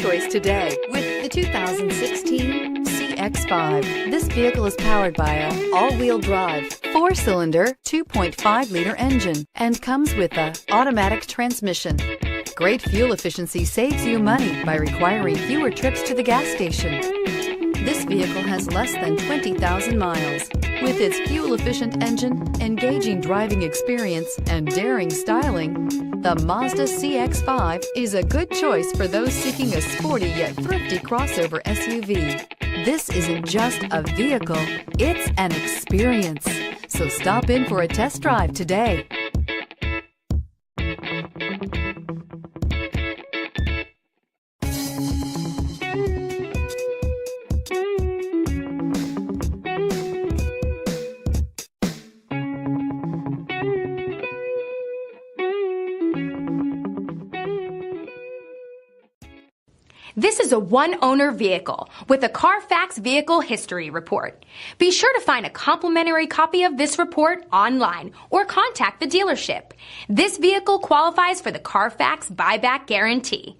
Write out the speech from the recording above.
choice today with the 2016 CX-5. This vehicle is powered by a all-wheel drive, 4-cylinder, 2.5-liter engine and comes with a automatic transmission. Great fuel efficiency saves you money by requiring fewer trips to the gas station. This vehicle has less than 20,000 miles. With its fuel-efficient engine, engaging driving experience, and daring styling, the Mazda CX-5 is a good choice for those seeking a sporty yet thrifty crossover SUV. This isn't just a vehicle, it's an experience. So stop in for a test drive today. This is a one-owner vehicle with a Carfax Vehicle History Report. Be sure to find a complimentary copy of this report online or contact the dealership. This vehicle qualifies for the Carfax Buyback Guarantee.